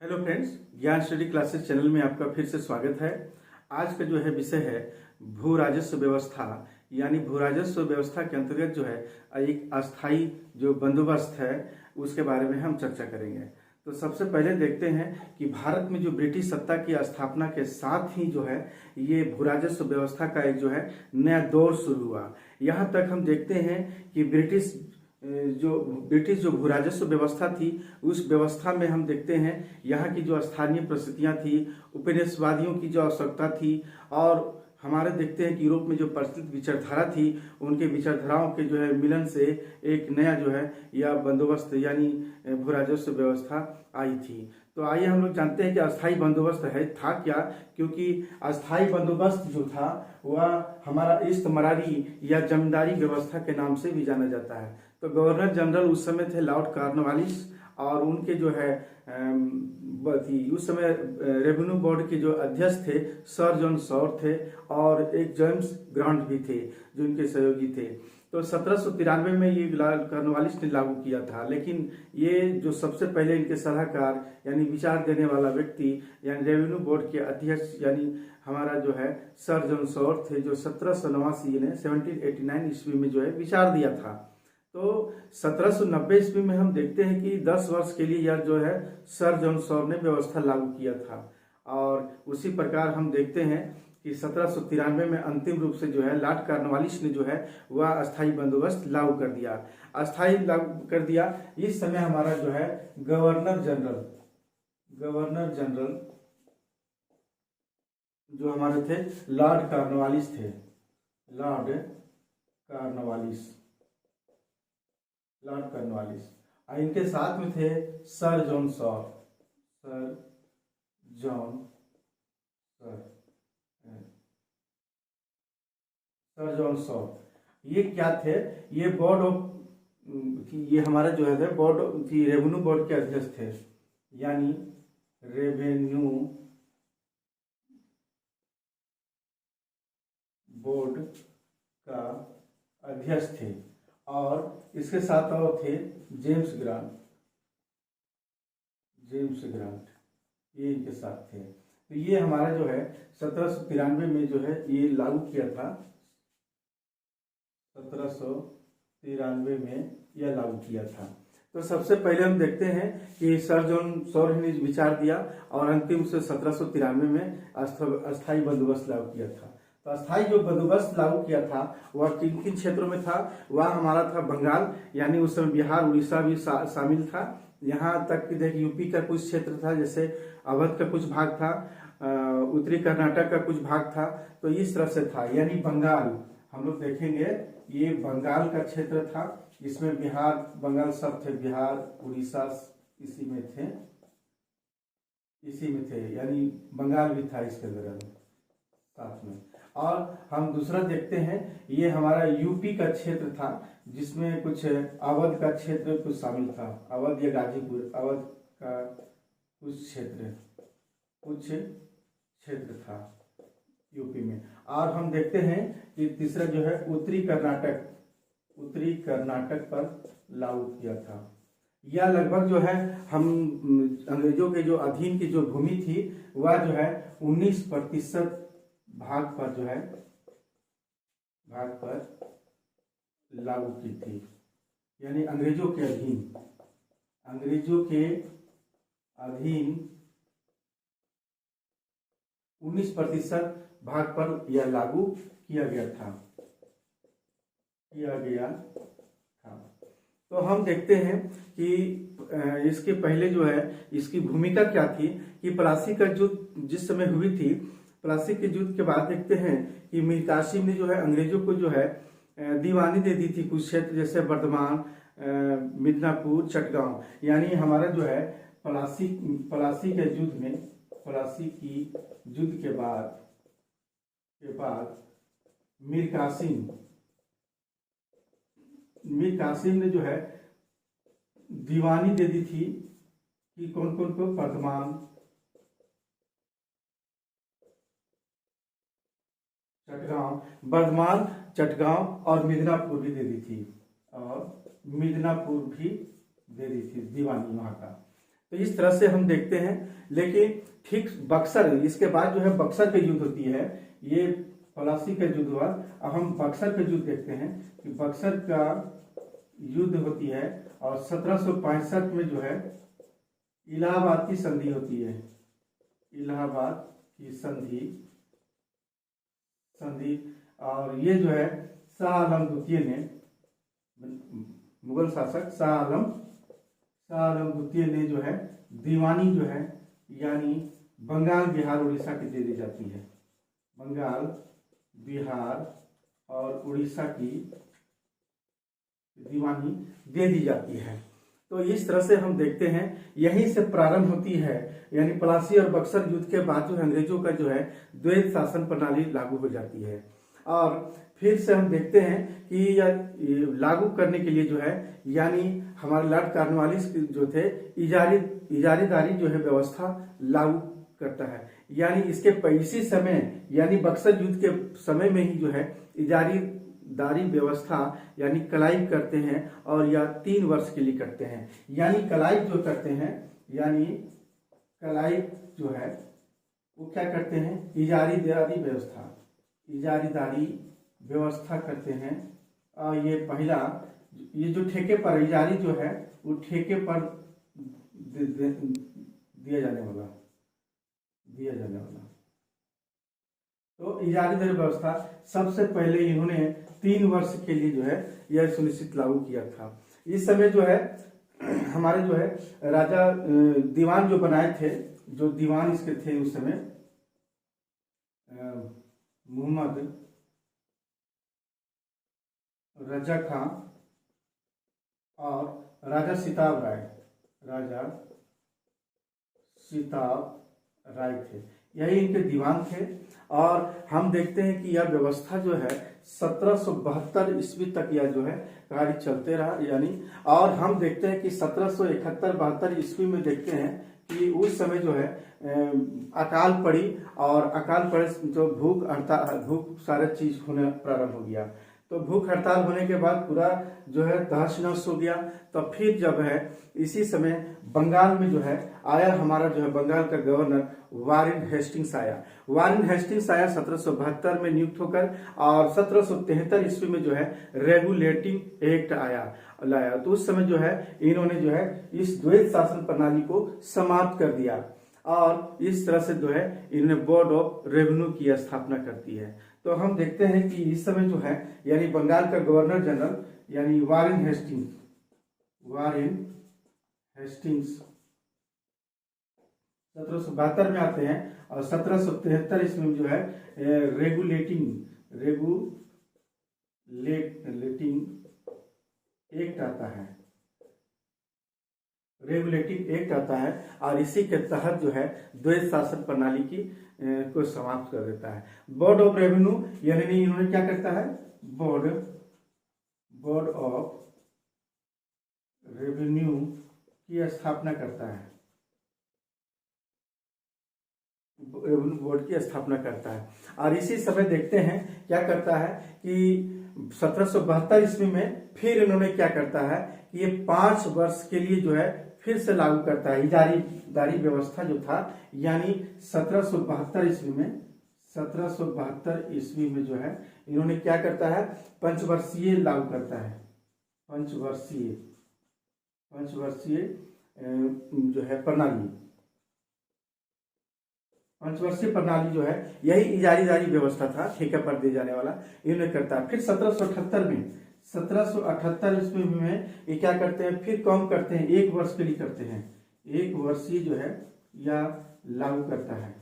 Hello friends, ज्ञान study classes channel में आपका फिर से स्वागत है। आज का जो है विषय है भू राजस्व व्यवस्था। यानी भू राजस्व व्यवस्था के अंतर्गत जो है एक अस्थाई जो बंदोबस्त है उसके बारे में हम चर्चा करेंगे। तो सबसे पहले देखते हैं कि भारत में जो ब्रिटिश सत्ता की स्थापना के साथ ही जो है ये भू राजस्व व्यवस्था का एक जो है नया दौर शुरू हुआ। यहाँ तक हम देखते हैं कि ब्रिटिश जो भू राजस्व व्यवस्था थी उस व्यवस्था में हम देखते हैं यहाँ की जो स्थानीय परिस्थितियाँ थी, उपनिवेशवादियों की जो आवश्यकता थी और हमारे देखते हैं कि यूरोप में जो प्रचलित विचारधारा थी उनके विचारधाराओं के जो है मिलन से एक नया जो है यह बंदोबस्त यानी भू राजस्व व्यवस्था आई थी। तो आइए हम लोग जानते हैं कि अस्थाई बंदोबस्त है था क्या, क्योंकि अस्थाई बंदोबस्त जो था वह हमारा इस्तमरारी या जमींदारी व्यवस्था के नाम से भी जाना जाता है। तो गवर्नर जनरल उस समय थे लॉर्ड कॉर्नवालिस और उनके जो है उस समय रेवेन्यू बोर्ड के जो अध्यक्ष थे सर जॉन सॉर थे और एक जेम्स ग्रांट भी थे जो उनके सहयोगी थे। तो 1793 में ये लॉर्ड कॉर्नवालिस ने लागू किया था, लेकिन ये जो सबसे पहले इनके सलाहकार यानी विचार देने वाला व्यक्ति यानी रेवेन्यू बोर्ड के अध्यक्ष यानी हमारा जो है सर जॉन सॉर थे जो 1789 ने 1789 ईस्वी में जो है विचार दिया था। तो 1790 ईस्वी में हम देखते हैं कि 10 वर्ष के लिए यह जो है सर जॉन सॉर ने व्यवस्था लागू किया था और उसी प्रकार हम देखते हैं कि 1793 में अंतिम रूप से जो है लॉर्ड कॉर्नवालिस ने जो है वह अस्थाई बंदोबस्त लागू कर दिया। अस्थाई लागू कर दिया। इस समय हमारा जो है गवर्नर जनरल जो हमारे थे लॉर्ड कॉर्नवालिस थे। लॉर्ड कॉर्नवालिस और इनके साथ में थे सर जॉन सॉर ये क्या थे? ये ये हमारा जो है बोर्ड की रेवेन्यू बोर्ड के अध्यक्ष थे यानी रेवेन्यू बोर्ड का अध्यक्ष थे और इसके साथ और थे जेम्स ग्रांट ये इनके साथ थे। तो ये हमारा जो है 1793 में जो है ये लागू किया था। 1793 में यह लागू किया था। तो सबसे पहले हम देखते हैं कि सर जॉन सॉर ने विचार दिया और अंतिम से 1793 में अस्थाई बंदोबस्त लागू किया था। तो अस्थाई जो बंदोबस्त लागू किया था वह किन किन क्षेत्रों में था? वह हमारा था बंगाल यानी उस समय बिहार उड़ीसा भी शामिल था। यहाँ तक कि देखिए यूपी का कुछ क्षेत्र था, जैसे अवध का कुछ भाग था, उत्तरी कर्नाटक का कुछ भाग था। तो इस तरह से था यानी बंगाल हम लोग देखेंगे ये बंगाल का क्षेत्र था। इसमें बिहार बंगाल सब थे, बिहार उड़ीसा इसी में थे यानी बंगाल भी था इसके अंदर साथ में। और हम दूसरा देखते हैं ये हमारा यूपी का क्षेत्र था जिसमें कुछ अवध का क्षेत्र कुछ शामिल था, अवध या गाजीपुर अवध का कुछ क्षेत्र था यूपी में। और हम देखते हैं कि तीसरा जो है उत्तरी कर्नाटक पर लागू किया था। यह लगभग जो है हम अंग्रेजों के जो अधीन की जो भूमि थी वह जो है 19% भाग पर लागू की थी यानी अंग्रेजों के अधीन 19% भाग पर यह लागू किया गया था। तो हम देखते हैं कि इसके पहले जो है इसकी भूमिका क्या थी कि प्लासी का युद्ध जिस समय हुई थी, प्लासी के युद्ध के बाद देखते हैं कि मीर कासिम ने जो है अंग्रेजों को जो है दीवानी दे दी थी कुछ क्षेत्र जैसे वर्धमान, मिदनापुर, चटगांव। यानी हमारा जो है प्लासी की युद्ध के बाद मीर कासिम ने जो है दीवानी दे दी थी कि कौन कौन को वर्धमान, चटगांव और मिदनापुर भी दे दी थी दीवानी वहां का। तो इस तरह से हम देखते हैं। लेकिन ठीक बक्सर, इसके बाद जो है बक्सर की युद्ध होती है। ये पलासी का युद्ध हुआ। अब हम बक्सर का युद्ध देखते हैं कि बक्सर का युद्ध होती है और 1765 में जो है इलाहाबाद की संधि होती है। इलाहाबाद की संधि और ये जो है शाह आलम द्वितीय ने, मुगल शासक शाह आलम द्वितीय ने जो है दीवानी जो है यानी बंगाल, बिहार, उड़ीसा की दे दी जाती है। बंगाल, बिहार और उड़ीसा की दीवानी दे दी जाती है। तो इस तरह से हम देखते हैं यहीं से प्रारंभ होती है, यानी प्लासी और बक्सर युद्ध के बाद जो अंग्रेजों का जो है द्वैत शासन प्रणाली लागू हो जाती है। और फिर से हम देखते हैं कि यह लागू करने के लिए जो है यानी हमारे लॉर्ड कॉर्नवालिस जो थे इजारीदारी जो है व्यवस्था लागू करता है। यानी इसके इसी समय यानी बक्सर युद्ध के समय में ही जो है इजारीदारी व्यवस्था यानी क्लाइव करते हैं और या 3 वर्ष के लिए करते हैं। यानी क्लाइव जो करते हैं, यानी क्लाइव जो है वो क्या करते हैं, इजारीदारी व्यवस्था करते हैं। और ये पहला ये जो ठेके पर इजारी जो है वो ठेके पर दिया जाने वाला तो इजारीदारी व्यवस्था सबसे पहले इन्होंने 3 वर्ष के लिए जो है यह सुनिश्चित लागू किया था। इस समय जो है हमारे जो है राजा दीवान जो बनाए थे, जो दीवान इसके थे उस समय मोहम्मद रजा खां और राजा सिताब राय थे, यही इनके दीवान थे। और हम देखते हैं कि यह व्यवस्था जो है 1772 ईस्वी तक यह जो है कार्य चलते रहा। यानी और हम देखते हैं कि 1771-72 ईस्वी में देखते हैं कि उस समय जो है अकाल पड़ी और अकाल पड़े जो भूख सारा चीज होने प्रारंभ हो गया। तो भूख हड़ताल होने के बाद पूरा जो है तहस नहस हो गया। तो फिर जब है इसी समय बंगाल में जो है आया हमारा जो है बंगाल का गवर्नर वारेन हेस्टिंग्स आया। 1772 में नियुक्त होकर और 1773 ईस्वी में जो है रेगुलेटिंग एक्ट लाया। तो उस समय जो है इन्होंने जो है इस द्वैत शासन प्रणाली को समाप्त कर दिया और इस तरह से जो है इन्होंने बोर्ड ऑफ रेवेन्यू की स्थापना करती है। तो हम देखते हैं कि इस समय जो है यानी बंगाल का गवर्नर जनरल यानी वारेन हेस्टिंग्स 1772 में आते हैं और 1773 ईस्वी में जो है रेगुलेटिंग एक्ट आता है और इसी के तहत जो है द्वैत शासन प्रणाली की को समाप्त कर देता है। बोर्ड ऑफ रेवेन्यू यानी इन्होंने क्या करता है, बोर्ड ऑफ रेवेन्यू की स्थापना करता है, बोर्ड की स्थापना करता है। और इसी समय देखते हैं क्या करता है कि 1772 ईस्वी में फिर इन्होंने क्या करता है कि ये 5 वर्ष के लिए जो है फिर से लागू करता है इजारीदारी व्यवस्था जो था। यानी 1772 ईस्वी में जो है इन्होंने क्या करता है, पंचवर्षीय लागू करता है। पंचवर्षीय जो है प्रणाली, पंचवर्षीय प्रणाली जो है यही इजारीदारी व्यवस्था था, ठेके पर दिए जाने वाला, इन्होंने करता है। फिर 1778 ईस्वी में ये क्या करते हैं, फिर कम करते हैं, 1 वर्ष के लिए करते हैं, 1 वर्षीय जो है या लागू करता है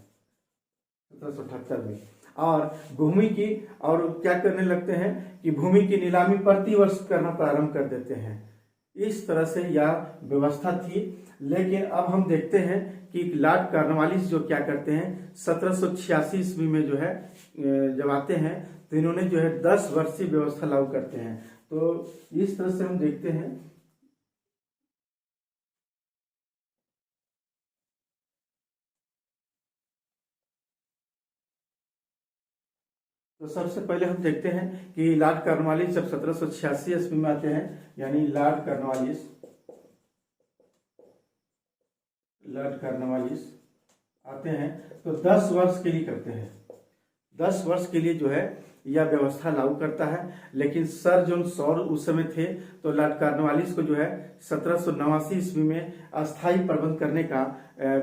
1778 में। और भूमि की और क्या करने लगते हैं कि भूमि की नीलामी प्रति वर्ष करना प्रारंभ कर देते हैं। इस तरह से यह व्यवस्था थी। लेकिन अब हम देखते हैं कि लॉर्ड कॉर्नवालिस जो क्या करते हैं 1786 ईस्वी में जो है जब आते हैं तो इन्होंने जो है 10 वर्षीय व्यवस्था लागू करते हैं। तो इस तरह से हम देखते हैं। तो सबसे पहले हम देखते हैं कि लॉर्ड कॉर्नवालिस जब 1786 ईस्वी में आते हैं, यानी लॉर्ड कॉर्नवालिस लॉर्ड कॉर्नवालिस आते हैं तो 10 वर्ष के लिए करते हैं। 10 वर्ष के लिए जो है यह व्यवस्था लागू करता है। लेकिन सर जॉन सॉर उस समय थे तो लॉर्ड कॉर्नवालिस को जो है 1789 ईस्वी में अस्थायी प्रबंध करने का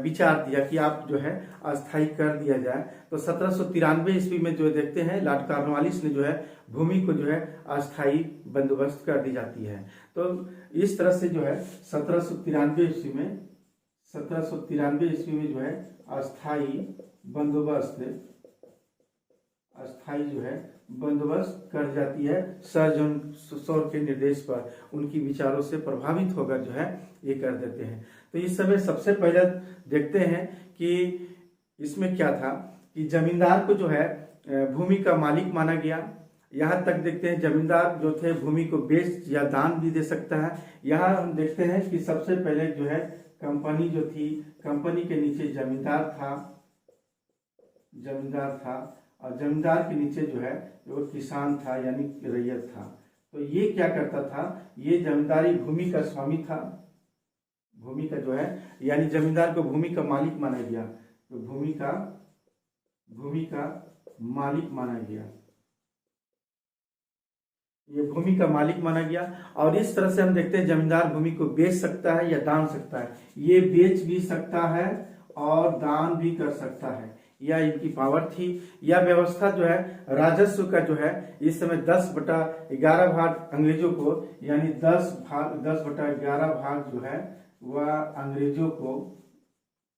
विचार दिया कि आप जो है अस्थायी कर दिया जाए। तो 1793 ईस्वी में जो देखते हैं लॉर्ड कॉर्नवालिस ने जो है भूमि को जो है अस्थायी बंदोबस्त कर दी जाती है। तो इस तरह से जो है 1793 ईस्वी में जो है अस्थायी बंदोबस्त कर जाती है। सर जॉन सॉर के निर्देश पर उनकी विचारों से प्रभावित होकर जो है ये कर देते हैं। तो इस समय सबसे पहले देखते हैं कि इसमें क्या था कि जमींदार को जो है भूमि का मालिक माना गया। यहाँ तक देखते हैं जमींदार जो थे भूमि को बेच या दान भी दे सकता है। यहाँ हम देखते हैं कि सबसे पहले जो है कंपनी जो थी, कंपनी के नीचे जमींदार था और जमींदार के नीचे जो है वो किसान था यानी रैयत था। तो ये क्या करता था, ये जमींदारी भूमि का स्वामी था। भूमि का जो है यानी जमींदार को भूमि का मालिक माना गया। तो भूमि का मालिक माना गया, ये भूमि का मालिक माना गया। और इस तरह से हम देखते हैं जमींदार भूमि को बेच सकता है या दान सकता है। ये बेच भी सकता है और दान भी कर सकता है, यह इनकी पावर थी। यह व्यवस्था जो है राजस्व का जो है इस समय 10/11 भाग अंग्रेजों को यानी 10/11 भाग जो है वह अंग्रेजों को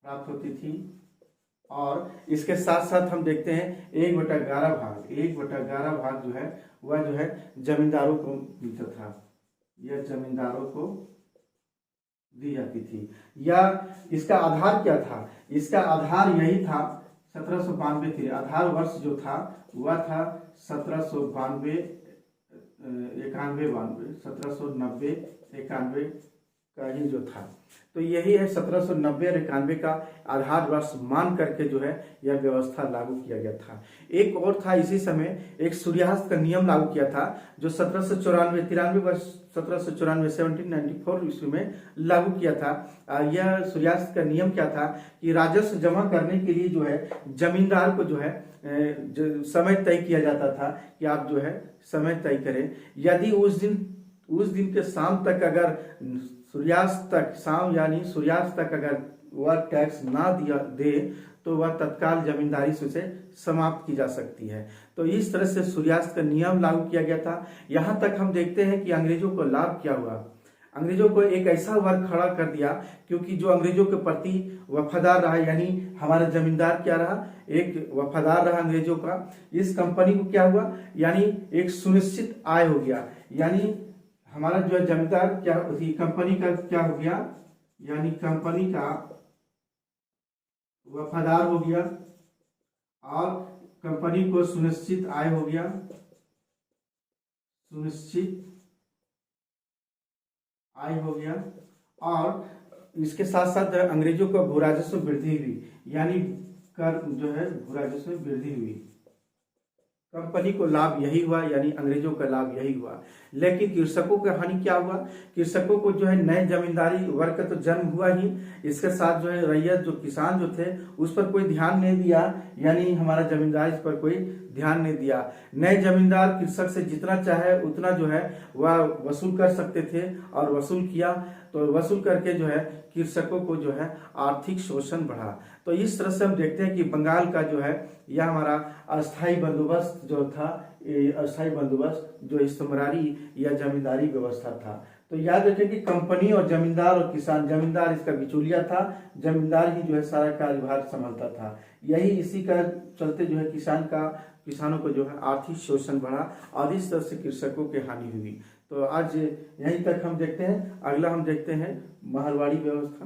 प्राप्त होती थी। और इसके साथ साथ हम देखते हैं 1/11 भाग जो है वह जो है जमींदारों को मिलता था, यह जमींदारों को दी जाती थी। या इसका आधार क्या था, इसका आधार यही था 1792 थी। आधार वर्ष जो था वह था 1790 91 का ही जो था। तो यही है 1790 और 91 का आधार वर्ष मान करके जो है यह व्यवस्था लागू किया गया था। एक और था इसी समय एक सूर्यास्त का नियम लागू किया था जो 1794 ईस्वी में लागू किया था। यह सूर्यास्त का नियम क्या था कि राजस्व जमा करने के लिए जो है जमींदार को जो है समय तय किया जाता था कि आप जो है समय तय करें। यदि उस दिन के शाम तक अगर सूर्यास्त तक अगर वह टैक्स ना दे तो वह तत्काल जमींदारी से उसे समाप्त की जा सकती है। तो इस तरह से सूर्यास्त का नियम लागू किया गया था। यहाँ तक हम देखते हैं कि अंग्रेजों को लाभ क्या हुआ। अंग्रेजों को एक ऐसा वर्ग खड़ा कर दिया क्योंकि जो अंग्रेजों के प्रति वफादार रहा, यानी हमारा जमींदार क्या रहा, एक वफादार रहा अंग्रेजों का। इस कंपनी को क्या हुआ, यानी एक सुनिश्चित आय हो गया। यानी हमारा जो है जमींदार क्या थी, कंपनी का क्या हो गया, यानी कंपनी का वफादार हो गया और कंपनी को सुनिश्चित आय हो गया, और इसके साथ साथ अंग्रेजों का भू राजस्व वृद्धि हुई, यानी कर जो है भू राजस्व वृद्धि हुई। कंपनी को लाभ यही हुआ, यानी अंग्रेजों का लाभ यही हुआ। लेकिन कृषकों का हानि क्या हुआ, कृषकों को जो है नए जमींदारी वर्ग का तो जन्म हुआ ही, इसके साथ जो है रैयत जो किसान जो थे उस पर कोई ध्यान नहीं दिया, यानी हमारा जमींदार इस पर कोई ध्यान नहीं दिया। नए जमींदार कृषक से जितना चाहे उतना जो है वह वसूल कर सकते थे और वसूल किया। तो वसूल करके जो है कृषकों को जो है आर्थिक शोषण बढ़ा। तो इस तरह से हम देखते हैं कि बंगाल का जो है यह हमारा अस्थायी बंदोबस्त जो था, अस्थायी बंदोबस्त जो इस्तेमारी या जमींदारी व्यवस्था था। तो याद रखें कि कंपनी और जमींदार और किसान, जमींदार इसका बिचौलिया था, जमींदार ही जो है सारा कार्यभार संभालता था। यही इसी का चलते जो है किसानों को जो है आर्थिक शोषण बढ़ा और इस तरह से कृषकों की हानि हुई। तो आज यहीं तक हम देखते हैं, अगला हम देखते हैं मारवाड़ी व्यवस्था।